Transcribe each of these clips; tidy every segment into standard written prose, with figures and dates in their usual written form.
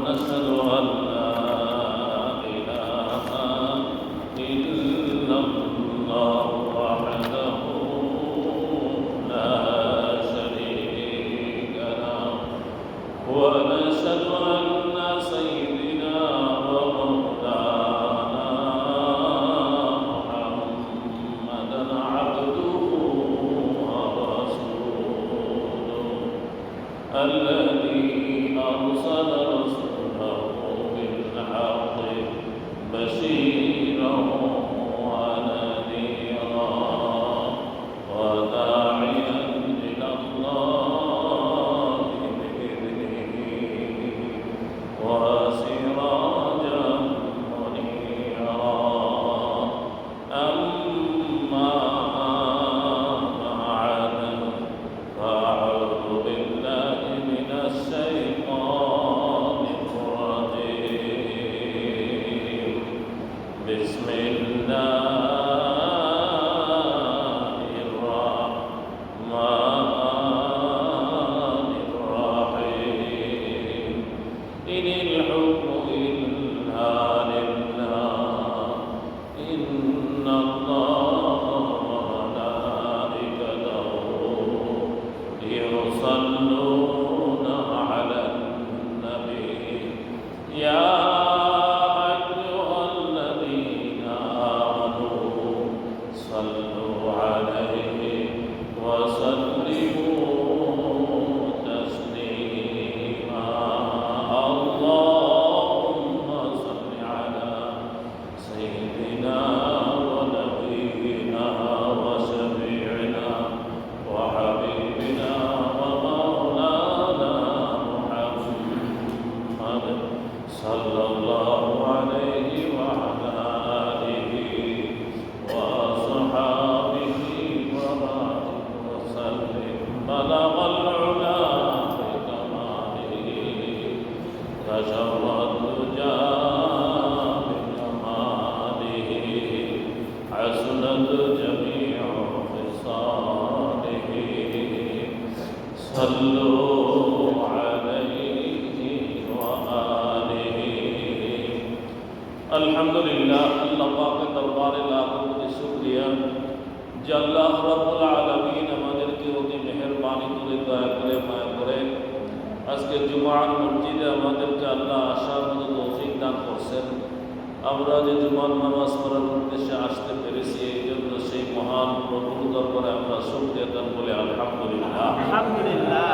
ونشهد أن لا إله إلا الله وحده لا شريك له ونشهد أن سيدنا ومولانا محمدا عبده ورسوله الذي أرسل رسوله بالحق بشيرا ونذيرا وداعيا إلى الله بإذنه وسراجا منيرا أما بعد فأعوذ بالله من الشيطان الرجيم بسم الله الرحمن الرحيم إن الحكم إلا لله إن الله وملائكته يصلون على النبي يا أيها الذين آمنوا صلوا عليه وسلموا تسليما اللهم صل على سيدنا ونبينا وشفيعنا وحبيبنا ومولانا محمد صلى الله عليه وعلى آله وصحابه وبارك وسلم بلغ العلا بكماله كشف الدجى بكماله حسنت جميع خصاله صلوا عليه وآله الحمدلله আল্লাহ পাকের দরবারে লাখো কোটি শুকরিয়া যে আল্লাহ রাব্বুল আলামিন আমাদেরকে অতি মেহেরবানি করে দয়া করে মায়া করে আজকে জুমার মসজিদে আমাদেরকে আল্লাহ আসার মতো তৌফিক দান করছেন। আমরা যে জুমার নামাজ পড়ার উদ্দেশ্যে আসতে পেরেছি এই জন্য সেই মহান প্রভুর দরবারে আমরা শুকরিয়া দান বলে আলহামদুলিল্লাহ। আলহামদুলিল্লাহ।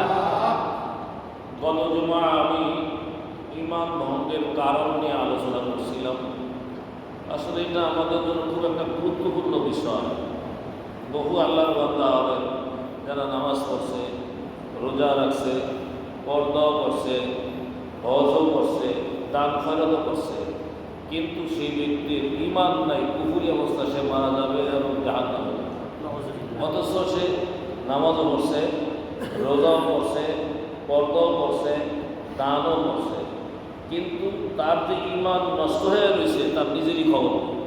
গত জুমা আমি ঈমান ভঙ্গের কারণ নিয়ে আলোচনা করছিলাম। আসলে এটা আমাদের জন্য খুব একটা গুরুত্বপূর্ণ বিষয়। বহু আল্লাহর বান্দা হবে যারা নামাজ পড়ছে, রোজা রাখছে, পর্দাও করছে, হজও করছে, দান খয়রাতও করছে, কিন্তু সেই ব্যক্তির ঈমান নাই, কুফরি অবস্থা, সে মারা যাবে এবং জাহান্নামে যাবে। অথচ সে নামাজও পড়ছে, রোজাও করছে, পর্দাও করছে, দানও করছে, কিন্তু তার যে ঈমান নষ্ট হয়ে রয়েছে তার নিজেরই খবর নেই।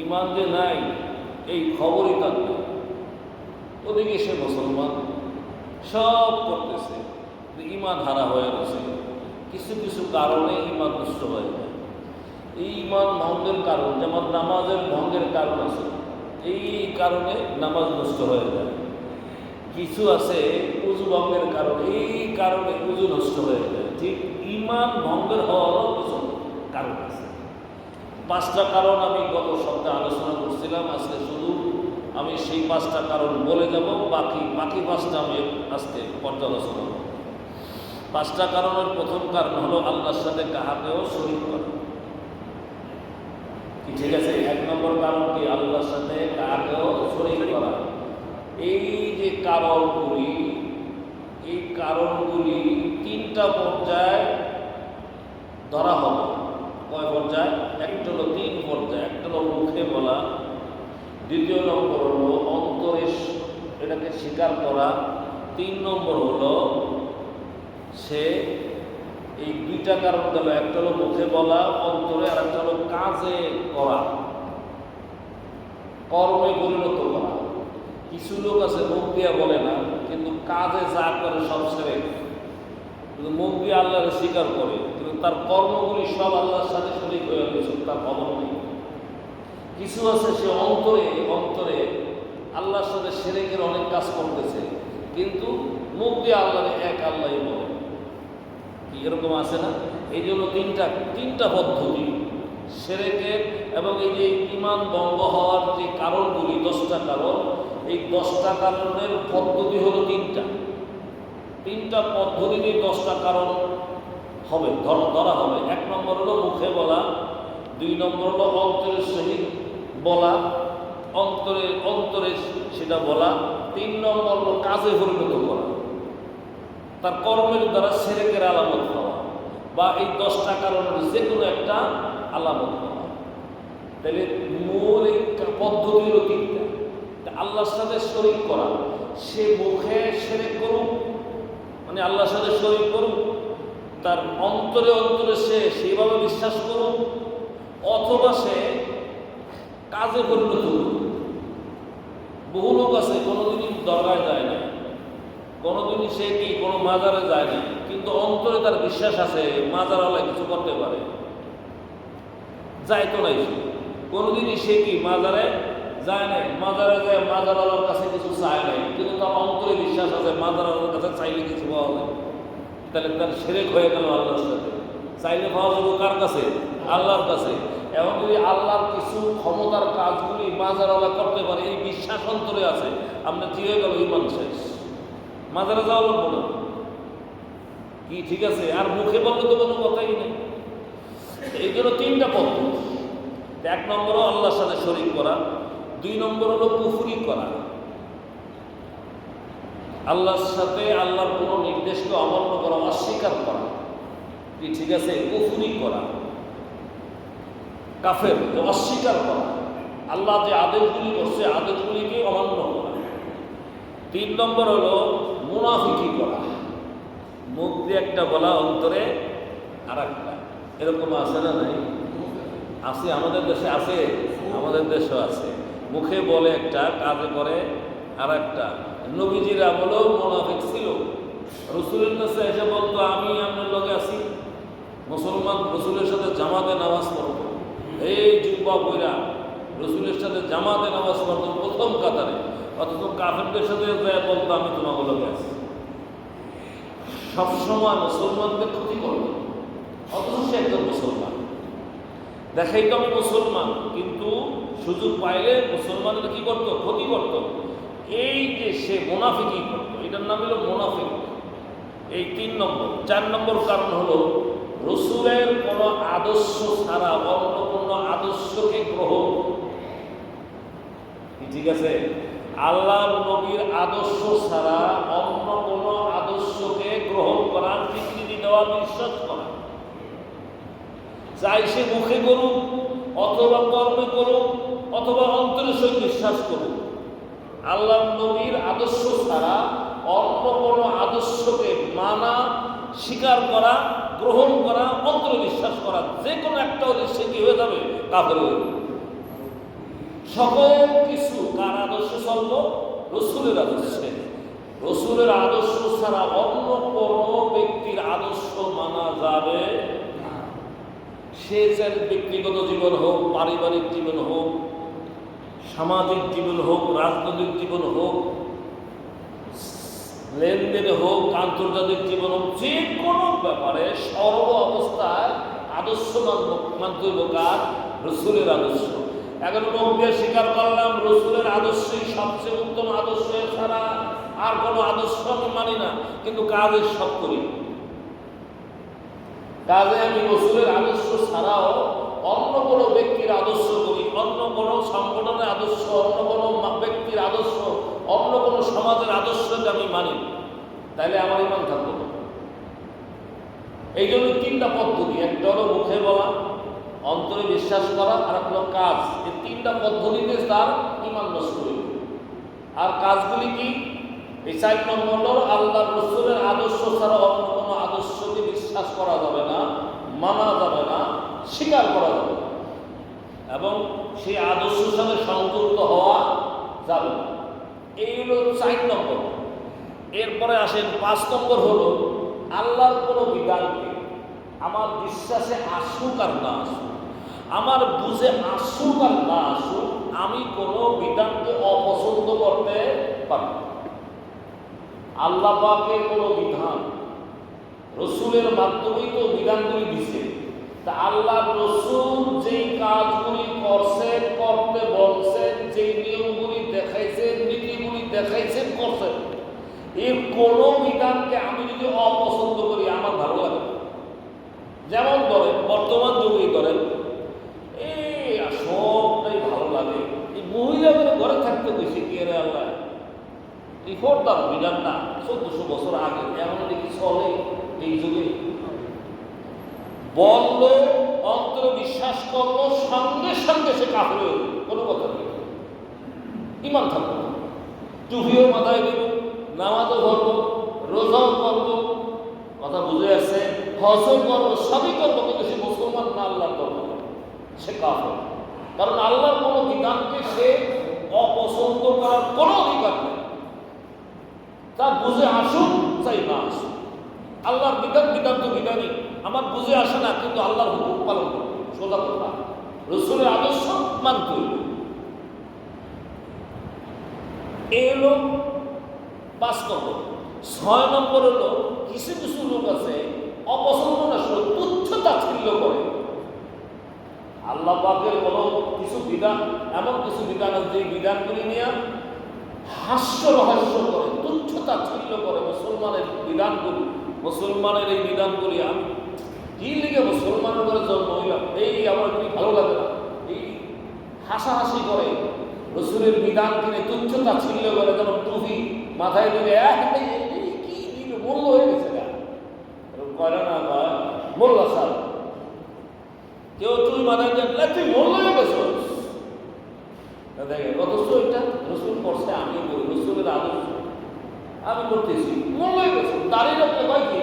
ঈমান যে নাই এই খবরই তার নেই। ওদিকে সে মুসলমান, সব করতেছে, ঈমান হারা হয়ে রয়েছে। কিছু কিছু কারণে ঈমান নষ্ট হয়ে যায়। এই ঈমান ভঙ্গের কারণ, যেমন নামাজের ভঙ্গের কারণ আছে, এই কারণে নামাজ নষ্ট হয়ে যায়। কিছু আছে উযু ভঙ্গের কারণ, এই কারণে উযু নষ্ট হয়ে যায়। ঠিক ঈমান ভঙ্গের হওয়ারও কিছু কারণ আছে। 5টা কারণ আমি গত সপ্তাহে আলোচনা করছিলাম। আজকে শুধু আমি সেই 5টা কারণ বলে যাব, বাকি 5টা আমি আজকে পর্যালোচনা করব। 5টা কারণের প্রথম কারণ হলো আল্লাহর সাথে কাহাকেও শরীক করা। কি ঠিক আছে? 1 নম্বর কারণ কি? আল্লাহর সাথে কাহাকেও শরীক করা। এই যে কারণগুলি, এই কারণগুলি 3টা পর্যায়ে ধরা হবে। কয় পর্যায়ে? একটা হলো 3 পর্যায়ে। একটা হলো মুখে বলা, দ্বিতীয় নম্বর হলো অন্তরে এটাকে স্বীকার করা, 3 নম্বর হলো সে এই 2টা কারণ গেল। একটা হলো মুখে বলা, অন্তরে, আর একটা হলো কাজে করা, কর্মে পরিণত করা। কিছু লোক আছে মুখ দিয়ে বলে না, কিন্তু কাজে যা করে সব ছেড়ে। কিন্তু মুখ দিয়ে আল্লাহকে স্বীকার করে, কিন্তু তার কর্মগুলি সব আল্লাহর সাথে শরীক হয়ে গেছে, তার খবর নেই। কিছু আছে সে অন্তরে অন্তরে আল্লাহর সাথে শিরকের অনেক কাজ করতেছে, কিন্তু মুখ দিয়ে আল্লাহরে এক আল্লাহই বলে। কি এরকম আছে না? এই জন্য তিনটা পদ্ধতি শিরকের, এবং এই যে ঈমান ভঙ্গ হওয়ার যে কারণগুলি 10টা কারণ, এই 10টা কারণের পদ্ধতি হলো তিনটা পদ্ধতিতে 10টা কারণ হবে, ধরা হবে। 1 নম্বর হলো মুখে বলা, 2 নম্বর হলো অন্তরের সহিত বলা, অন্তরে সেটা বলা, 3 নম্বর হলো কাজে পরিণত করা, তার কর্মের দ্বারা শিরকের আলামত পাওয়া, বা এই 10টা কারণের যে কোনো একটা আলামত পাওয়া। তাহলে মূল এই পদ্ধতি হলো 3টা। আল্লাহর সাথে শরীক করা, সে মুখে শিরক করুক, মানে আল্লাহর সাথে শরীক করুক, তার অন্তরে সে সেইভাবে বিশ্বাস করুক, অথবা সে কাজে পরিণত করুক। বহু লোক আছে কোনোদিনই দরগায় যায় না, কোনোদিনই সে কি কোনো মাজারে যায় না, কিন্তু অন্তরে তার বিশ্বাস আছে মাজারওয়ালা কিছু করতে পারে, যাইতো নাই সে কোনোদিনই, সে কি মাজারে যায় নাই, মাজারে যায় মাজারওয়ালার কাছে কিছু চায় নাই, কিন্তু তার অন্তরে বিশ্বাস আছে মাজারওয়ালার কাছে চাইলে কিছু পাওয়া যায়। তাহলে তার শিরক হয়ে গেল আল্লাহর সাথে। চাইলে পাওয়া যাবে কার কাছে? আল্লাহর কাছে। এবং যদি আল্লাহর কিছু ক্ষমতার কাজগুলি মাজারওয়ালা করতে পারে, এই বিশ্বাস অন্তরে আছে, আমরা কি হয়ে গেল? ঈমান শেষ, মাজারে যাওয়া লাগবো না। কি ঠিক আছে? আর মুখে বললে তো কোনো কথাই নেই। এই জন্য 3টা পদ্ধতি। 1 নম্বর হলো আল্লাহর সাথে শরীক করা, 2 নম্বর হলো কুফরি করা, আল্লাহর সাথে আল্লাহর কোনো নির্দেশকে অমান্য করা, অস্বীকার করা। কি ঠিক আছে? কুফরি করা, কাফের, অস্বীকার করা, আল্লাহ যে আদেশগুলি করছে আদেশগুলিকে অমান্য করা। 3 নম্বর হলো মুনাফিকি করা, মুখ দিয়ে একটা বলা, অন্তরে আর একটা। এরকম আছে না? নাই? আছে, আমাদের দেশে আছে, আমাদের দেশেও আছে। মুখে বলে একটা, কাজে করে আর একটা। নবীজির আমলেও মুনাফিক ছিল। রাসূলের কাছে এসে বলতো আমি আপনার লগে আছি, মুসলমান রাসূলের সাথে জামাতে নামাজ পড়তো, এই জুব্বা বইরা রাসূলের সাথে জামাতে নামাজ পড়তো প্রথম কাতারে, অথচ কাফেরদের সাথে যায় বলতো আমি তোমাকে লগে আছি। সবসময় মুসলমানদের ক্ষতি করত, অথচ সে একজন মুসলমান, দেখাই তো আমি মুসলমান, কিন্তু সুযোগ পাইলে মুসলমানদের কি করতো? ক্ষতি করত। এই যে সে মুনাফিকি করতো, এটার নাম হলো মুনাফিক। এই 3 নম্বর। 4 নম্বর কারণ হলো রাসূলের কোনো আদর্শ ছাড়া অন্য কোনো আদর্শকে গ্রহণ। ঠিক আছে? আল্লাহর নবীর আদর্শ ছাড়া অন্য কোনো আদর্শকে গ্রহণ করা, স্বীকৃতি দেওয়া, বিশ্বাস করা। চাই সে মুখে করুক, অথবা কর্মে করুক, অথবা অন্তরে সে বিশ্বাস করুক, আল্লাহর নবীর আদর্শ ছাড়া অন্য কোনো আদর্শকে মানা, স্বীকার করা, গ্রহণ করা, অন্তরে বিশ্বাস করা, যে কোনো একটা হলে সে কি হয়ে যাবে? কাফের হয়ে যাবে। সকল কিছু কার আদর্শ চলব? রাসূলের আদর্শে। রাসূলের আদর্শ ছাড়া অন্য কোনো ব্যক্তির আদর্শ মানা যাবে না। সে চাই ব্যক্তিগত জীবন হোক, পারিবারিক জীবন হোক, সামাজিক জীবন হোক, রাজনৈতিক জীবন হোক, লেনদেনে হোক, আন্তর্জাতিক জীবন হোক, যে কোনো ব্যাপারে সর্ব অবস্থায় আদর্শ মানতে হইব কার? রাসূলের আদর্শ। এখন মুখ দিয়ে স্বীকার করলাম রাসূলের আদর্শই সবচেয়ে উত্তম আদর্শ, ছাড়া আর কোনো আদর্শ আমি মানি না, কিন্তু কাজে সব করি। কাজে আমি রাসূলের আদর্শ ছাড়াও অন্য কোনো ব্যক্তির আদর্শ করি, অন্য কোনো সংগঠনের আদর্শ, অন্য কোনো ব্যক্তির আদর্শ, অন্য কোনো সমাজের আদর্শকে আমি মানি, তাইলে আমার ঈমান থাকবে না। এই জন্য 3টা পদ্ধতি। একটা হলো মুখে বলা, অন্তরে বিশ্বাস করা, আর একটা হলো কাজ। এই 3টা পদ্ধতিতে তার ঈমান নষ্ট হইল। আর কাজগুলি কি? এই 4 নম্বর হলো আল্লাহ রাসূলের আদর্শ ছাড়া অন্য কোনো আদর্শকে বিশ্বাস করা যাবে না, মানা যাবে না, স্বীকার করা যাবে না, এবং সেই আদর্শের সাথে সংযুক্ত হওয়া যাবে না। এই হলো 4 নম্বর। এরপরে আসেন 5 নম্বর হলো আল্লাহর কোনো বিধানকে আমার বিশ্বাসে আসুক আর না আসুক, আমার বুঝে আসুক আর না আসুক, আমি কোনো বিধানকে অপছন্দ করতে পারি না। আল্লাহ পাকের কোনো বিধান রসুলের মাধ্যমেই তো বিধানগুলি দিছে। তা আল্লাহ রসুল যেই কাজগুলি করছেন, করতে বলছেন, যেই নিয়মগুলি দেখাইছেন, নীতিগুলি দেখাইছেন, করছেন, এর কোনো বিধানকে আমি যদি অপছন্দ করি আমার ভালো লাগে। যেমন ধরেন বর্তমান যুগেই ধরেন এই সবটাই ভালো লাগে, এই মহিলাদের ঘরে থাকতে বেশি কি রে আল্লাহ, এই ফোরদার বিধান না 1400 বছর আগে এমন দেখি চলে এই যুগে। বলল, অন্তর বিশ্বাস করলো, সঙ্গে সঙ্গে সে কাফের হয়ে গেল, কোনো কথা নেই, ইমান থাকবে না। টুপিও মাথায় দেব, নামাজও ধরবো, রোজাও করবো, কথা বুঝে আসছে, হজও করবো, সবই করবো, কিন্তু সে মুসলমান না, আল্লাহর করবো, সে কাফের। কারণ আল্লাহর কোনো বিধানকে সে অপছন্দ করার কোনো অধিকার নেই, তার বুঝে আসুক চাই না আসুক। আল্লাহর বিধান বিধান তো বিধানই, আমার বুঝে আসে না, কিন্তু আল্লাহর হুকুম পালন করবে, সোজা কথা। রসুলের আদর্শ মানতে হইবে। এ হলো 5 নম্বর। 6 নম্বর হলো কিছু কিছু লোক আছে অপছন্দ না শুনে তুচ্ছ তাচ্ছিল্য করে। আল্লাহ পাকের কোনো কিছু বিধান, এমন কিছু বিধান আছে যে বিধানগুলি নিয়ে হাস্য রহস্য করে, তুচ্ছ তাচ্ছিল্য করে। মুসলমানের বিধানগুলি, মুসলমানের এই বিধানগুলি আমি কি লিখে মুসলমানের করে জন্ম হইলাম, এই আমার কি ভালো লাগে না, এই হাসাহাসি করে। রসুলের বিধান কিনে তুচ্ছ তাচ্ছিল্য করে, যেমন টুপি মাথায় দিলে কি দিল মূল্য হয়ে গেছে না, করে না মোল্লা সাহেব, কেউ টুপি মাথায় দিয়ে তুই মূল্য হয়ে গেছ। দেখেন অথচ এটা রসুল করছে, আমি করি, রসুলের আদর্শ আমি করতেছি, মূল্য হয়ে গেছে। দাঁড়িয়ে রাখতে হয় কি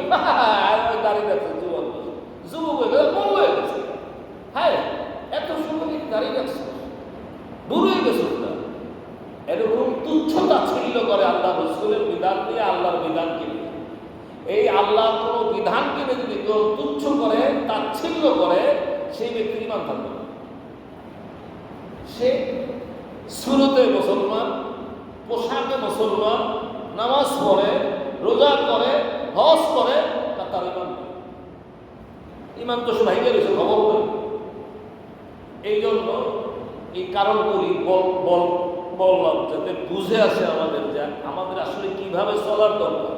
দাঁড়িয়ে রাখছে, যুবক যুবক হয়ে গেছে, মূল্য হয়ে গেছে। হ্যাঁ, এত সময় দাঁড়িয়ে রাখছে, দূর হয়ে গেছে। এরকম তুচ্ছতা ছিল করে আল্লাহ রসুলের বিধান দিয়ে, আল্লাহর বিধানকে নিয়ে। এই আল্লাহ কোনো বিধানকে যদি কেউ তুচ্ছ করে, তাচ্ছিল্য করে, সেই ব্যক্তির ঈমান থাকবে না। সে শুরুতে মুসলমান, পোশাকে মুসলমান, নামাজ পড়ে, রোজা করে, হজ করে, তার ঈমান নেই। ঈমান তো সবাই গেছে, খবর নেই। এই জন্য এই কারণগুলি বললাম যাতে বুঝে আসে আমাদের, যে আমাদের আসলে কিভাবে চলার দরকার।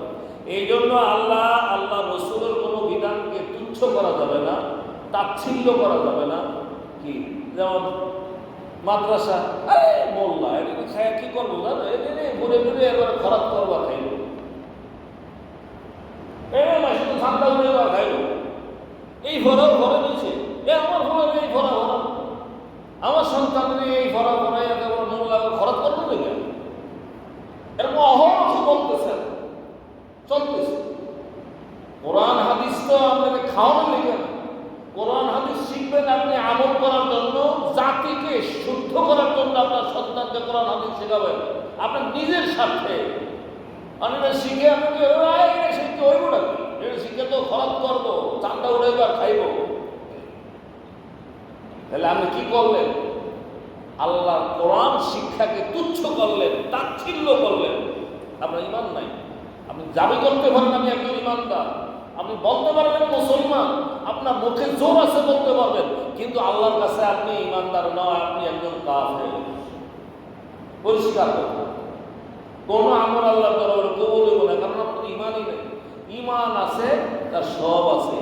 এই জন্য আল্লাহ রসুলের কোনো বিধানকে তুচ্ছ করা যাবে না, তাচ্ছিল্য করা যাবে না। কি যেমন মাদ্রাসা, আরে মোল্লা এটাকে খায় কি করবো জানো, এনে ঘুরে ঘুরে এবার খরাত করবা খাইল, শুধু ঠান্ডা ঘুরে এবার খাইল, এই ভরাও ভরে দিয়েছে, আমার ভরা এই ভরা ভরা, আমার সন্তানের এই ভরা ভরাই মোল্লা খরচ করবো না, এরকম অহরহ বলতেছে, চলতেছে। কোরআন হাদিস তো আপনাকে খাওয়ানো লিখে না, কোরআন হাদিস শিখবেন আপনি আমল করার জন্য, জাতিকে শুদ্ধ করার জন্য, আপনার সন্তানকে কোরআন হাদিস শেখাবেন আপনার নিজের স্বার্থে। অনেক শিখে আপনি শিখতে হইব নাকি, এটা শিখে তো খরচ করবো, চান্দা উড়াইব আর খাইব। তাহলে আপনি কি করলেন? আল্লাহ কোরআন শিক্ষাকে তুচ্ছ করলেন, তাচ্ছিল্য করলেন। আপনার ঈমান নাই। আপনি দাবি করতে পারেন আমি একজন ঈমানদার, আপনি বলতে পারবেন মুসলমান, আপনার মুখে জোর আছে বলতে পারবেন, কিন্তু আল্লাহর কাছে আপনি ঈমানদার নয়, আপনি একজন কাফের। পরিষ্কার কথা, কোন আমল আল্লাহর দরবারে কবুল হইব না, কারণ আপনার ঈমানই নেই। ঈমান আছে, তার সব আছে,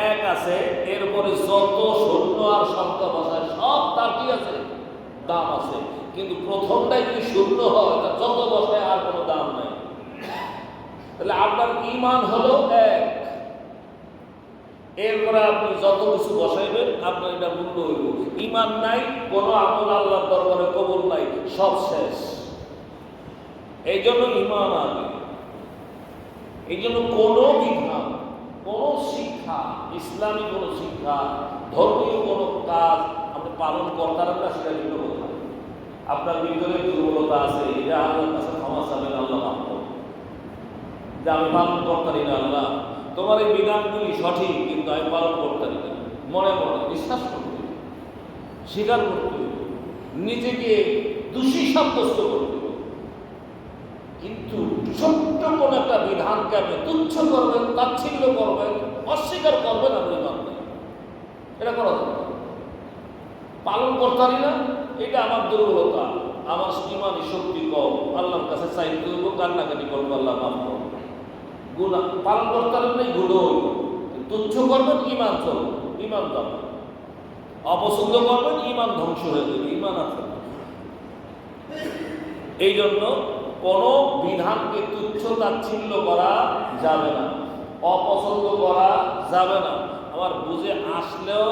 এক আছে, এরপরে যত সৈন্য আর সংখ্যা বসায় সব তার কি আছে, দাম আছে। কিন্তু প্রথমটাই যদি শূন্য হয়, তার যত বসায় আর কোনো দাম নাই। তাহলে আপনার ঈমান হলো এক, এরপরে আপনি যত কিছু বসাইবেন আপনার এটা মূল্য হইব। ঈমান নাই, কোনো আমল আল্লাহর দরবারে কবুল নাই, সব শেষ। এই জন্য ঈমান আগে। এই জন্য কোনো বিধান, কোনো শিক্ষা, ইসলামী কোনো শিক্ষা, ধর্মীয় কোনো কাজ আপনি পালন করতে পারেন না, সেটা ভিন্ন কথা। আপনার ভিতরে দুর্বলতা আছে, এটা আল্লাহর কাছে ক্ষমা চাবেন, আল্লাহ মাফ করবেন। যে আমি পালন করতে পারি না আল্লাহ, তো তোমার এই বিধানগুলি সঠিক, কিন্তু আমি পালন করতে পারি না। মনে মনে বিশ্বাস করতে হবে, স্বীকার করতে হবে, নিজেকে দোষী সাব্যস্ত করতে হবে। কিন্তু ছোট্ট কোন একটা বিধানকে আপনি তুচ্ছ করবেন, তাচ্ছিল্য করবেন, অস্বীকার করবেন, আপনি মানবেন, এটা করা যাবে না। পালন করতে পারি না, এটা আমার দুর্বলতা, আমার ইমানি শক্তি কম, আল্লাহর কাছে চাইতে হইব, কান্নাকাটি করবো, আল্লাহ মাফ করবো। গুনাহ পালন করতে পারলে গুণ হইব, তুচ্ছ করবেন, ইমান চলবে, ইমান যাবে। অপছন্দ করবেন, ইমান ধ্বংস হয়ে যাবে, ইমান আছে। এই জন্য কোন বিধানকে তুচ্ছ তাচ্ছিল্য করা যাবে না, অপছন্দ করা যাবে না। আমার বুঝে আসলেও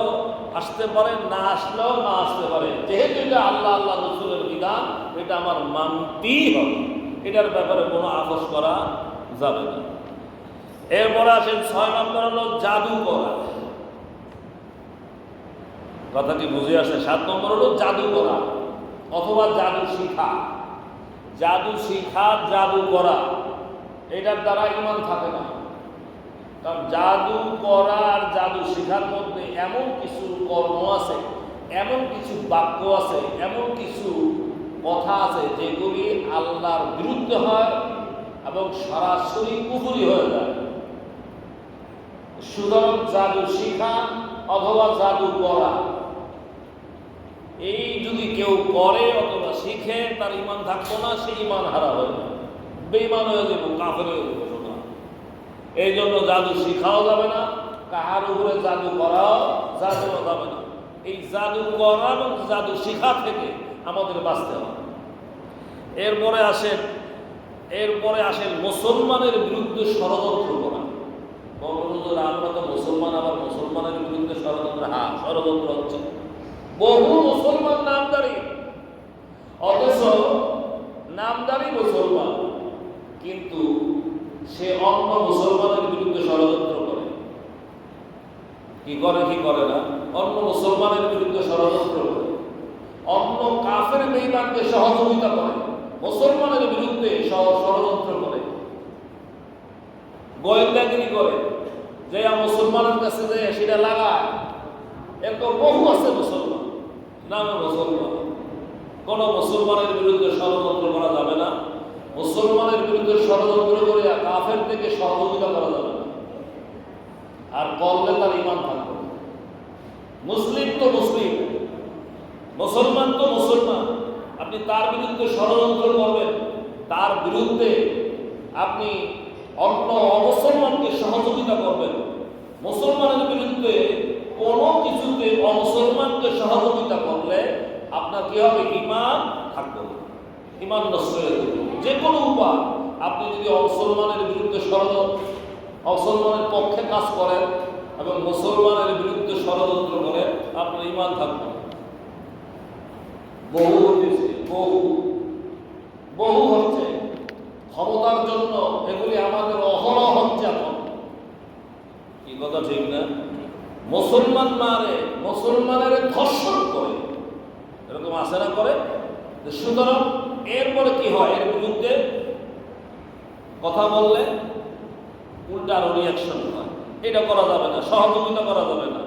আসতে পারে, না আসলেও না আসতে পারে, যেহেতু এটা আল্লাহ আল্লাহ রসুলের বিধান, এটা আমার মানতেই হবে, এটার ব্যাপারে কোনো আপোষ করা যাবে না। এরপরে আসেন 6 নম্বর হলো জাদু করা। কথাটি বুঝে আসে। 7 নম্বর হলো জাদু করা অথবা জাদু শিখা। জাদু শিখা, জাদু করা, এটার দ্বারা ঈমান থাকে না। কারণ জাদু করা আর জাদু শিখার মধ্যে এমন কিছু কর্ম আছে, এমন কিছু বাক্য আছে, এমন কিছু কথা আছে যেগুলি আল্লাহর বিরুদ্ধে হয় এবং সরাসরি কুফরি হয়ে যায়। সুতরাং জাদু শিখা অথবা জাদু করা, এই যদি কেউ করে অথবা শিখে, তার ঈমান থাকতো না, সে ঈমান হারা হয়ে যাবে, বেঈমান হয়ে যাবে, কাফের হয়ে যাবে। এই জন্য জাদু শিখাও যাবে না, কাহার উপরে জাদু করাও যাবে না। এই জাদু করা এবং জাদু শিখা থেকে আমাদের বাঁচতে হবে। এরপরে আসেন মুসলমানের বিরুদ্ধে ষড়যন্ত্র করা। আমরা তো মুসলমান, আবার মুসলমানের বিরুদ্ধে ষড়যন্ত্র। হ্যাঁ, ষড়যন্ত্র হচ্ছে। বহু মুসলমান নামদারি, অথচ নামদারি মুসলমান, কিন্তু সে অন্য মুসলমানের বিরুদ্ধে ষড়যন্ত্র করে। কি করে না? অন্য মুসলমানের বিরুদ্ধে ষড়যন্ত্র করে, অন্য কাফের বেঈমানকে সহযোগিতা করে, মুসলমানের বিরুদ্ধে ষড়যন্ত্র করে, গোয়েন্দাগিরি করে, যে মুসলমানের কাছে যে সেটা লাগায়। এরকম বহু আছে মুসলমান, নামে মুসলমান। কোন মুসলমানের বিরুদ্ধে ষড়যন্ত্র করা যাবে না। মুসলমানের বিরুদ্ধে ষড়যন্ত্র করে কাফের থেকে সহযোগিতা করা যাবে না, আর করলে তার ঈমান থাকবে। মুসলিম তো মুসলিম, মুসলমান তো মুসলমান, আপনি তার বিরুদ্ধে ষড়যন্ত্র করবেন, তার বিরুদ্ধে আপনি অন্য অমুসলমানকে সহযোগিতা করবেন। মুসলমানের বিরুদ্ধে কোনো কিছুতে অমুসলমানকে সহযোগিতা করলে আপনার কি হবে? ঈমান থাকবে না, ঈমান নষ্ট হয়ে যাবে। যে কোনো উপায় আপনি যদি অমুসলমানের বিরুদ্ধে মুসলমানের পক্ষে কাজ করেন এবং মুসলমানের বিরুদ্ধে ষড়যন্ত্র করেন, আপনার ঈমান থাকবে না। বহু হচ্ছে ক্ষমতার জন্য, এগুলি আমাদের অহরহ হচ্ছে এখন। কি কথা ঠিক না? মুসলমান মারে, মুসলমানের ধর্ষণ করে, এরকম আছে না করে? সুতরাং এরপরে কি হয়? এর বিরুদ্ধে কথা বললে উল্টা আরো রিয়াকশন হয়। এটা করা যাবে না, সহযোগিতা করা যাবে না।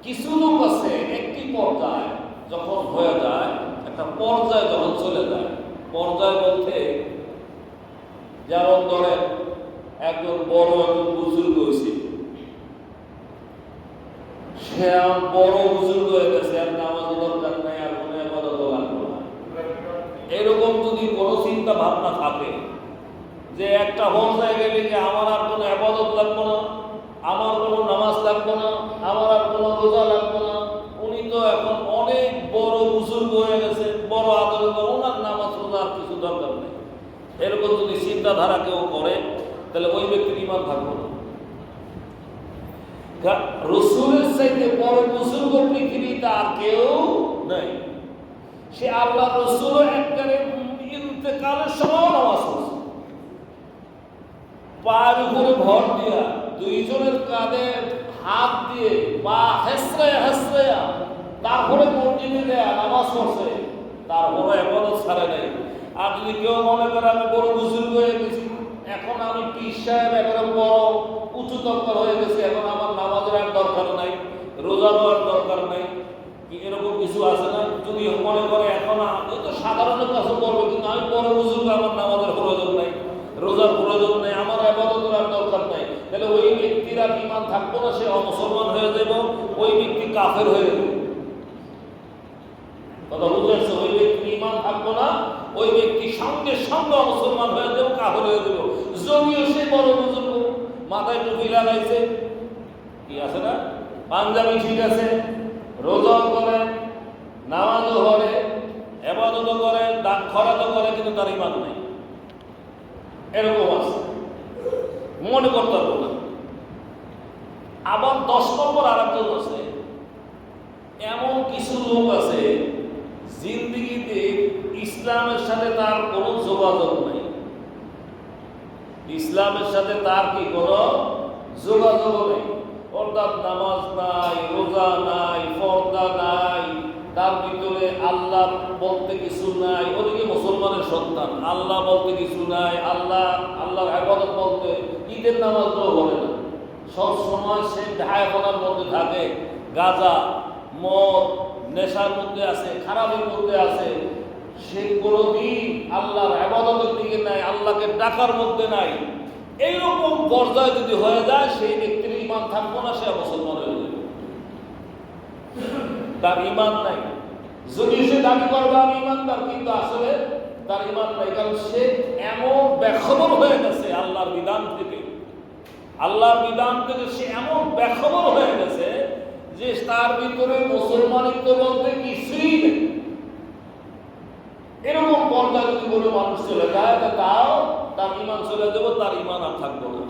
কিছু লোক আছে একটি পর্যায়ে যখন হয়ে যায়, একটা পর্যায়ে যখন চলে যায়, পর্যায় বলতে যেমন ধরেন একজন বড় একজন বুজুর্গ হয়েছে, সে বড় বুজুর্গ হয়ে গেছে, আর নামাজও দরকার নাই, আর কোনো ইবাদতও লাগবে না। এরকম যদি কোনো চিন্তা ভাবনা থাকে যে একটা পর্যায়ে গেলে যে আমার আর কোনো ইবাদত লাগবে না, আমার কোনো নামাজ লাগবে না, আমার আর কোনো রোজা লাগবে না, উনি তো এখন অনেক বড় বুজুর্গ হয়ে গেছে, বড় আদর, ওনার নামাজ রোজা আর কিছু দরকার নেই, এরকম যদি চিন্তাধারা কেউ করে, তাহলে ওই ব্যক্তির ঈমান থাকবে না। রাসূলের চাইতে বড় বুজুর্গ পৃথিবীতে আর কেউ নাই। সে আল্লাহ রাসূল একবারে ইন্তেকালের সময় নামাজ পড়ছে, পায়ের উপরে ভর দিয়া, দুইজনের কাঁধে হাত দিয়ে, পা হেসড়াইয়া তারপরে মসজিদে দেয়া নামাজ পড়ছে, তারপরে ইবাদত ছাড়ে নাই। আর যদি কেউ মনে করে আমি বড় বুজুর্গ হয়ে গেছি, এখন আমি পীর সাহেব, একেবারে বড় উঁচু তক্কর হয়ে গেছে, এখন আমার নামাজের আর দরকার নাই, রোজা দেওয়ার দরকার নাই, কি এরকম কিছু আছে না? যদি মনে করে এখন তো সাধারণ কাছে করবো, কিন্তু আমি বড় বুঝুক, আমার নামাজের প্রয়োজন নাই, রোজার প্রয়োজন নেই, আমার ইবাদতের আর দরকার নাই, তাহলে ওই ব্যক্তির আর ঈমান থাকবো না, সে অমুসলমান হয়ে যাব, ওই ব্যক্তি কাফের হয়ে যাবে। কথা বুঝেছে? ওই ব্যক্তি ঈমান থাকবো না, ওই ব্যক্তি সঙ্গে সঙ্গে অমুসলমান হয়ে যাবে, কাফের হয়ে যাবে। যদিও সে বড় বুজুর্গ, মাথায় টুপি লাগাইছে, কি আছে না, পাঞ্জাবি ঠিক আছে, রোজাও করে, নামাজও করে, ইবাদতও করে, দান খরাতও করে, কিন্তু তার ঈমান নাই, এরকম আছে, মনে করতে পারবো না। আবার 10 নম্বর আরেকজন আছে, এমন কিছু লোক আছে জিন্দিগিতে ইসলামের সাথে তার কোনো যোগাযোগ নাই, ইসলামের সাথে তার কি কোনো যোগাযোগ নেই, অর্থাৎ নামাজ নাই, রোজা নাই, পর্দা নাই, তার ভিতরে আল্লাহ বলতে কিছু নাই, ওদিকে মুসলমানের সন্তান, আল্লাহ বলতে কিছু নাই, আল্লাহর ইবাদত বলতে ঈদের নামাজও বলে না, সব সময় সে ঢায়াপনার মধ্যে থাকে, গাঁজা মদ নেশার মধ্যে আছে, খারাপের মধ্যে আছে, সে কোনোদিন আল্লাহর ইবাদতের দিকে নাই, আল্লাহকে ডাকার মধ্যে নাই। এইরকম পর্যায়ে যদি হয়ে যায়, সেই ব্যক্তির ঈমান থাকবো না, সে মুসলমান হয়ে যাবে, তার ঈমান নাই। যদি সে দাবি করবে আমি ঈমানদার, কিন্তু আসলে তার ঈমান নাই, কারণ সে এমন বেখবর হয়ে গেছে আল্লাহর বিধান থেকে, আল্লাহর বিধান থেকে সে এমন বেখবর হয়ে গেছে যে তার ভিতরে মুসলমানিত্ব বলতে কিছুই নেই। এরকম পর্যায়ে যদি কোনো মানুষ চলে যায়, তাও তার ঈমান চলে যাবে, তার ঈমান আর থাকবে না।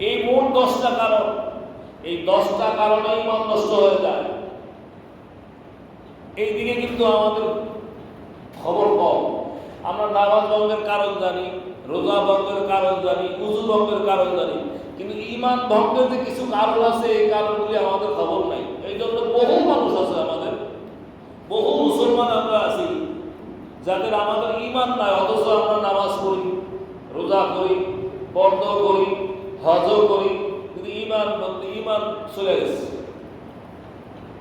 এই মোট 10টা কারণ, এই 10টা কারণে ঈমান নষ্ট হয়ে যায়। এই দিকে কিন্তু আমাদের খবর কম। আমরা নামাজ ভঙ্গের কারণ জানি, রোজা ভঙ্গের কারণ জানি, উযু ভঙ্গের কারণ জানি, কিন্তু ঈমান ভঙ্গের যে কিছু কারণ আছে, এই কারণগুলি আমাদের খবর নাই। এই জন্য বহু মানুষ আছে, আমাদের বহু মুসলমান আমরা আছি যাদের আমাদের ঈমান নাই, অথচ আমরা নামাজ পড়ি, রোজা করি, পর্দা করি, হজও করি, কিন্তু ঈমান চলে গেছে।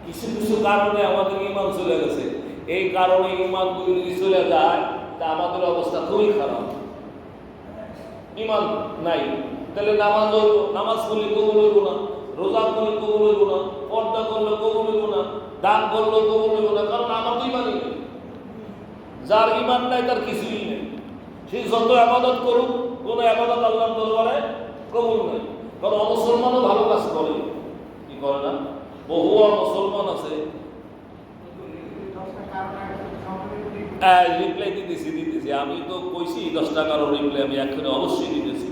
কিছু কিছু কারণে আমাদের ঈমান চলে গেছে। এই কারণে ঈমানগুলি যদি চলে যায়, তা আমাদের অবস্থা খুবই খারাপ। ঈমান নাই, তাহলে নামাজ পড়লে কবুল হইব না, রোজা করলে কবুল হইব না, পর্দা করলে কবুল হইব না, দান করলে কবুল হইব না, কারণ আমার তো ঈমানই নেই। যার ঈমান নাই তার কিছুই নেই, সে যত ইবাদত করুক, কোনো ইবাদত আল্লাহর দরবারে কবুল নেই। কারণ অমুসলমানও ভালো কাজ করে, কি করে না? বহু মুসলমান আছে, রিপ্লাই দিতেছি, আমি তো কইছি 10টা কারণ রিপ্লাই আমি এখানে অবশ্যই দিতেছি।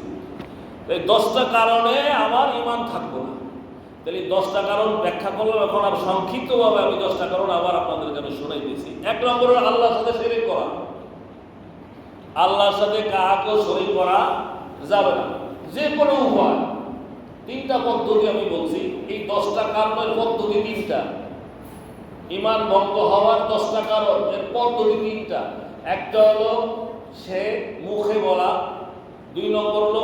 এই 10টা কারণে আমার ঈমান থাকবো না। তাহলে 10টা কারণ ব্যাখ্যা করলাম, এখন আর সংক্ষিপ্তভাবে আমি 10টা কারণ আবার আপনাদেরকে আমি শোনাই দিয়েছি। 1 নম্বর হলো আল্লাহর সাথে শিরক করা। আল্লাহর সাথে কাউকে শরীক করা যাবে না, যে কোনো উপায়। 3টা পদ্ধতি আমি বলছি, এই 10টা কারণের পদ্ধতি 3টা। ঈমান ভঙ্গ হওয়ার 10টা কারণ, এর পদ্ধতি 3টা। একটা হলো সে মুখে বলা, 2 নম্বর হলো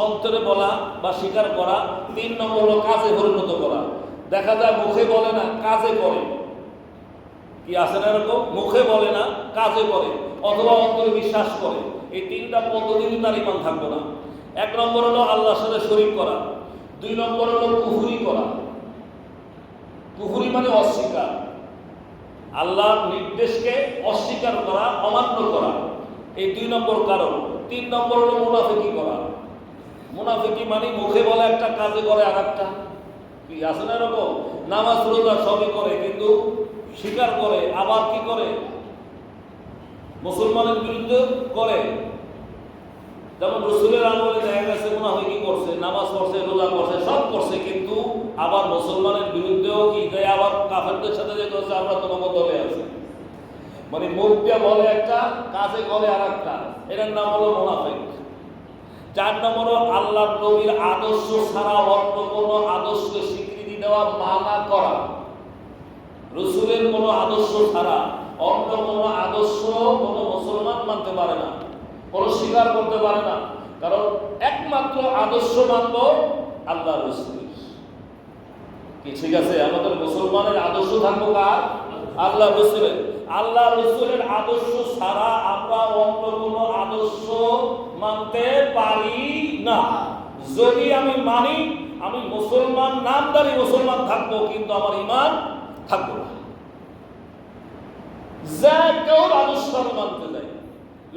অন্তরে বলা বা স্বীকার করা, 3 নম্বর হলো কাজে পরিণত করা। দেখা যায় মুখে বলে না, কাজে করে। কি আছে না এরকম? মুখে বলে না, কাজে করে, অথবা অন্তরে বিশ্বাস করে। এই 3টা পদ্ধতি তার ঈমান থাকবে না। 1 নম্বর হলো আল্লাহর সাথে শরীক করা, 2 নম্বর হলো কুফরি করা। কুফরি মানে অস্বীকার, আল্লাহর নির্দেশকে অস্বীকার করা, অমান্য করা, এই 2 নম্বর কারণ। 3 নম্বর হলো মুনাফিকি করা। মুনাফিকি মানে মুখে বলে একটা, কাজে করে আর একটা। কি আছে না এরকম? নামাজ রোজা সবই করে, কিন্তু স্বীকার করে, আবার কি করে? মুসলমানের বিরুদ্ধে করে। যেমন রাসূলের আমলে দেখা গেছে মুনাফিকি করছে, নামাজ পড়ছে, রোজা করছে, সব করছে, কিন্তু আবার মুসলমানের বিরুদ্ধেও কি দেয়, আবার কাফেরদের সাথে যে করছে আমরা তোমাকে দলে আছি। মানে মুখ দিয়ে বলে একটা, কাজে করে আর একটা, এটার নাম হলো মুনাফিক। 4 নম্বর আল্লাহর নবীর আদর্শ ছাড়া অন্য কোনো আদর্শকে স্বীকৃতি দেওয়া, মানা করা। রাসূলের কোনো আদর্শ ছাড়া অন্য কোনো আদর্শ কোনো মুসলমান মানতে পারে না, কোনো স্বীকার করতে পারে না। কারণ একমাত্র একমাত্র আদর্শ মানব আল্লাহ রসুলের। কি ঠিক আছে? আমাদের মুসলমানের আদর্শ থাকবো কার? আল্লাহ রসুলের। আল্লাহ রসুলের আদর্শ ছাড়া আমরা অন্য কোনো আদর্শ মানতে পারি না। যদি আমি মানি, আমি মুসলমান, নামদারি মুসলমান থাকবো, কিন্তু আমার ঈমান থাকবো না। যা কেউ আদর্শ আমি মানতে চাই,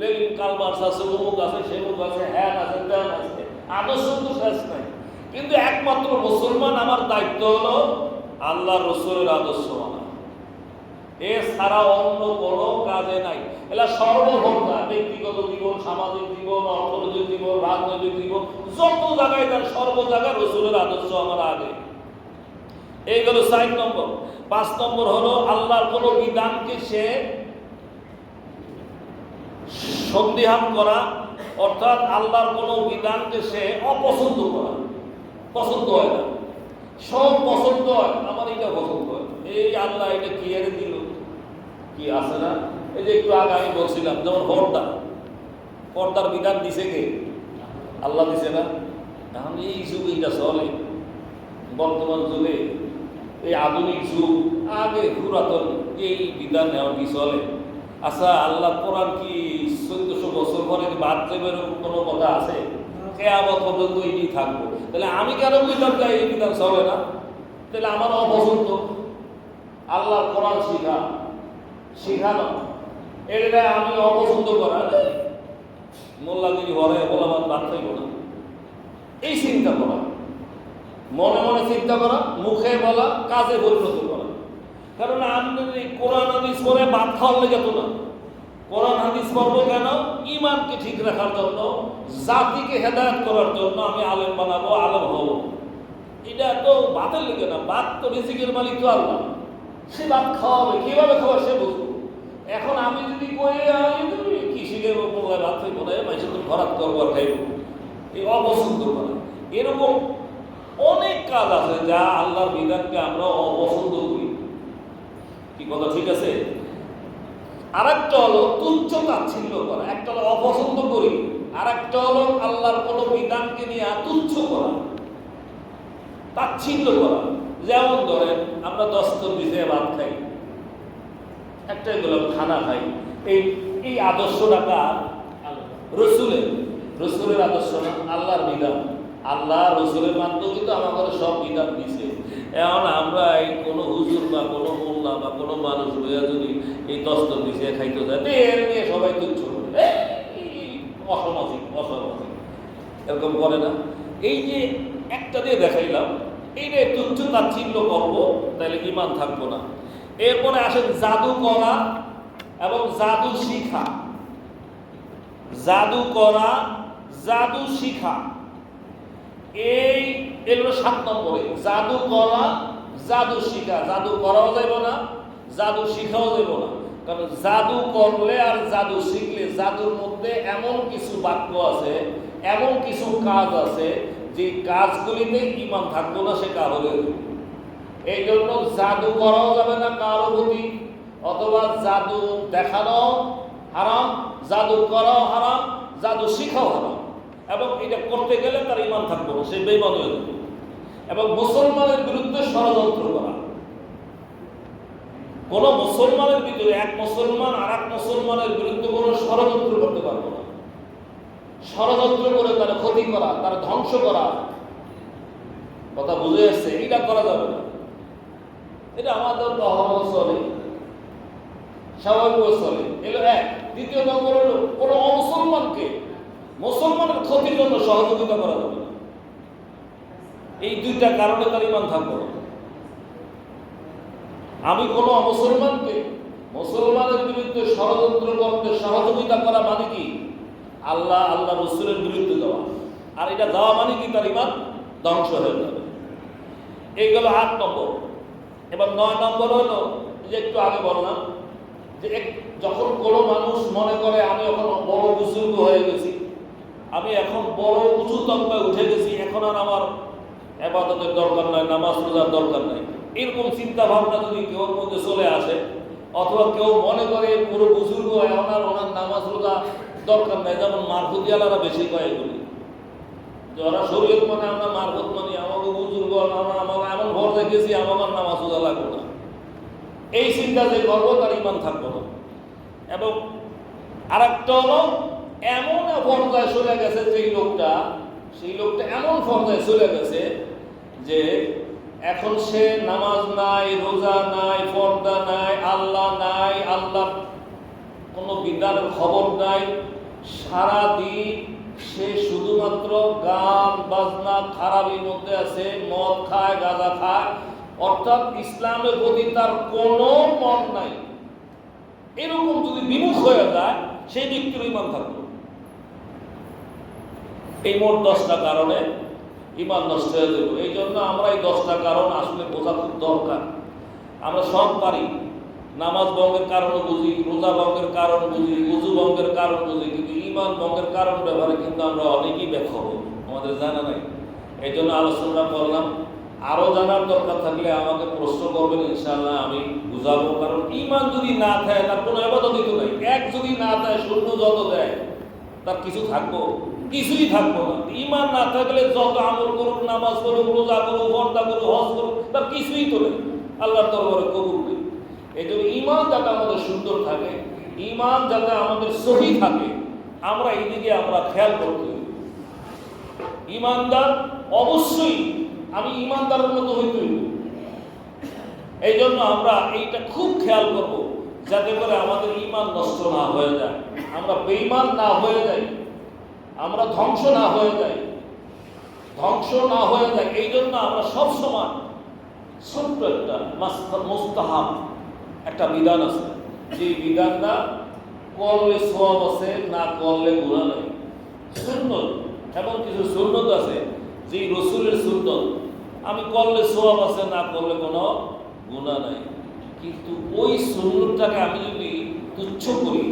লেনিন, কার্ল মার্কস আছে, অমুক আছে, সেমুক আছে, হ্যান আছে, ত্যান আছে, আদর্শ তো শেষ নাই। কিন্তু একমাত্র মুসলমান আমার দায়িত্ব হলো আল্লাহ রসুলের আদর্শ মানা। এছাড়া অন্য কোনো কাজে নাই। এলা সর্বভোক্তা, ব্যক্তিগত জীবন, সামাজিক জীবন, অর্থনৈতিক জীবন, রাজনৈতিক জীবন, যত জায়গায় তার সর্ব জায়গায় রসুলের আদর্শ আমার আগে। এই গেল 4 নম্বর। 5 নম্বর হলো আল্লাহর কোন বিধানকে সে সন্দিহান করা, অর্থাৎ আল্লাহর কোন বিধানকে সে অপছন্দ করা। পছন্দ হয় না, সব পছন্দ হয়, আমার এটা পছন্দ হয়। এই আল্লাহ এটা কি এর দিল, কি আছে না? এই যে একটু আগে আমি বলছিলাম, যেমন পর্দার বিধান দিছে কে? আল্লাহ দিছে না? এখন এই যুগে এটা চলে, বর্তমান যুগে, এই আধুনিক যুগ, আগে পুরাতন এই বিধান এখন কি চলে? আচ্ছা, আল্লাহ কোরআন কি 1400 বছর পরে বাদ দেবের কোনো কথা আছে? কিয়ামত পর্যন্ত এটি থাকবো। তাহলে আমি কেন বুঝলাম যে এই বিধান চলে না? তাহলে আমার অপছন্দ। আল্লাহর কোরআন শিখানো এটা আমি অপছন্দ করা, মোল্লাগিরি ঘরে বলাবাদ বাদ থাকব না, এই চিন্তা করা, মনে মনে চিন্তা করা, মুখে বলা, কাজে পরিণত করা। কারণ আপনি কোরআন হাদিস করে বাদ খাওয়ার লেগে তো না। কোরআন হাদিস পড়বো কেন? ঈমানকে ঠিক রাখার জন্য, জাতিকে হেদায়েত করার জন্য। আমি আলেম বানাবো, আলেম হব, এটা তো বাতের লেগে না। বাদ তো রিজিকের মালিক তো আল্লাহ, সে বাদ খাওয়াবে, কিভাবে খাওয়া সে বুঝবো। এখন আমি যদি কই কি শিখে বাদ খাইবো না, মানুষের তো খরাক করবো আর খাইব, এই অপছন্দ করা। এরকম অনেক কাজ আছে যা আল্লাহর বিধানকে আমরা অপছন্দ করি। কি কথা ঠিক আছে? আর একটা হলো তুচ্ছ তাচ্ছিল্য করা। একটা হলো অপছন্দ করি, আর একটা হলো আল্লাহর কোনো বিধানকে নিয়ে তুচ্ছ করা, তাচ্ছিল্য করা। যেমন ধরেন আমরা 10 জন বিজয়ে ভাত খাই, একটাই বললাম খানা খাই, এই আদর্শটা কার? রসুলের আদর্শ না, আল্লাহর বিধান। আল্লাহ রসুলের মাধ্যমে কিন্তু আমাদের সব বিধান দিছে। এখন আমরা এই কোনো হুজুর বা কোনো মোল্লা বা কোনো মানুষ হইয়া যদি এই 10 জন বিজয়ে খাইতে যায়, এর নিয়ে সবাই তুচ্ছ করে, অসামাজিক এরকম করে না। এই যে একটা দিয়ে দেখাইলাম, এইটা তুচ্ছ তাচ্ছিল্য করবো, তাহলে ঈমান থাকবো না। এরপরে আসেন জাদু করা এবং জাদু শিখা। জাদু করা, জাদু শিখা, এগুলো 7 নম্বরে। জাদু করা, জাদু শিখা। জাদু করাও যাইব না, জাদু শিখাও যাইব না। কারণ জাদু করলে আর জাদু শিখলে জাদুর মধ্যে এমন কিছু বাক্য আছে, এমন কিছু কাজ আছে যে কাজগুলিতে ঈমান থাকবো না, সে কারো। এই জন্য জাদু করাও যাবে না কারো প্রতি, অথবা জাদু দেখানো হারাম, জাদু করাও হারাম, জাদু শিখাও হারাম। এবং এটা করতে গেলে তার ঈমান থাকবো না, সে বেঈমান হয়ে যাবে। এবং মুসলমানের বিরুদ্ধে ষড়যন্ত্র করা। কোন মুসলমানের ভিতরে এক মুসলমান আর এক মুসলমানের বিরুদ্ধে কোনো ষড়যন্ত্র করতে পারবো না। ষড়যন্ত্র করে তার ক্ষতি করা, তার ধ্বংস করা, কথা বুঝে আসছে? এটা করা যাবে না। এটা আমাদের অহরহ চলে, স্বাভাবিক চলে। এলো এক। দ্বিতীয় নম্বর হলো কোনো অমুসলমানকে মুসলমানের ক্ষতির জন্য সহযোগিতা করা যাবে না। এই 2টা কারণে তার ঈমান থাকবে না। আমি কোনো মুসলমানকে মুসলমানের বিরুদ্ধে ষড়যন্ত্র করতে সহযোগিতা করা মানে কি? আল্লাহ রসুলের বিরুদ্ধে যাওয়া। আর এটা যাওয়া মানে কি? তার ঈমান ধ্বংস হয়ে যাবে। এইগুলো 8 নম্বর। এবং 9 নম্বর হলো যে একটু আগে বললাম যে যখন কোনো মানুষ মনে করে আমি এখন বড় বুজুর্গ হয়ে গেছি, আমি এখন বড় উঁচু তকমায় উঠে গেছি, এখন আর আমার ইবাদতের দরকার নাই, নামাজ রোজার দরকার নাই, এরকম চিন্তা ভাবনা যদি কেউ মধ্যে চলে আসে, অথবা কেউ মনে করে পুরো বুজুর্গ এখন আর ওনার নামাজ রোজা দরকার নাই, যেমন মারফুদিয়ালারা বেশি কয় এগুলি, যারা শরীয়ত মানে আমরা মারফত মানি, আমাকে বুজুর্গ আমরা এমন ফরজে গেছি আমার নামাজ রোজা লাগবে না, এই চিন্তা যে করবো তার ইমান থাকবো না। এবং আর একটা হলো এমন পর্যায়ে চলে গেছে সেই লোকটা এমন পর্যায়ে চলে গেছে যে এখন সে নামাজ নাই, রোজা নাই, পর্দা নাই, আল্লাহ নাই, আল্লাহ কোনো বিধানের খবর নাই, সারাদিন সে শুধুমাত্র গান বাজনা খারাপির মধ্যে আছে, মদ খায়, গাঁজা খায়, অর্থাৎ ইসলামের প্রতি তার কোনো মন নাই। এরকম যদি বিমুখ হয়ে যায় সেই ব্যক্তির ইমান থাকলো। এই মোট 10টা কারণে ইমান নষ্ট হয়ে যাবে। এই জন্য আমরা এই 10টা কারণ আসলে বোঝা খুব দরকার। আমরা সব পারি, নামাজ ভঙ্গের কারণ বুঝি, রোজা ভঙ্গের কারণ বুঝি, উযু ভঙ্গের কারণ বুঝি, কিন্তু ইমান ভঙ্গের কারণ ব্যাপারে কিন্তু আমরা অনেকেই ব্যাখ্যা হবো, আমাদের জানা নাই। এই জন্য আলোচনা করলাম। আরো জানার দরকার থাকলে আমাকে প্রশ্ন করবেন, ইনশাআল্লাহ আমি বুঝাবো। কারণ ইমান যদি না থাকে তার কোনো ইবাদতই তো নাই। এক যদি না থাকে, শূন্য যত দেয় তার কিছু থাকবো? কিছুই থাকবো না। ইমান না থাকলে যত আমল করুক, নামাজ করুক, রোজা করুক, পর্দা করুক, হজ করুক, তার কিছুই তো নেই, আল্লাহর দরবারে কবুল নেই। এই জন্য ইমান যাতে আমাদের সুন্দর থাকে, ইমান যাতে আমাদের সহি থাকে, আমরা এই দিকে আমরা খেয়াল করতে হবে। ইমানদার অবশ্যই আমি ইমানদারের মতো হইতে হইব। এই জন্য আমরা এইটা খুব খেয়াল করব, যাতে করে আমাদের ইমান নষ্ট না হয়ে যায়, আমরা বেঈমান না হয়ে যাই, আমরা ধ্বংস না হয়ে যাই। এই জন্য আমরা সবসময় ছোট্ট একটা মুস্তাহাব একটা বিধান আছে, যে বিধানটা করলে সওয়াব আছে, না করলে গুনাহ নেই। সুন্নত, এমন কিছু সুন্নত আছে যে রাসূলের সুন্নত, আমি করলে সওয়াব আছে, না করলে কোনো গুনাহ নাই। কিন্তু ওই সুন্নতটাকে আমি যদি তুচ্ছ করি,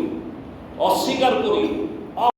অস্বীকার করি,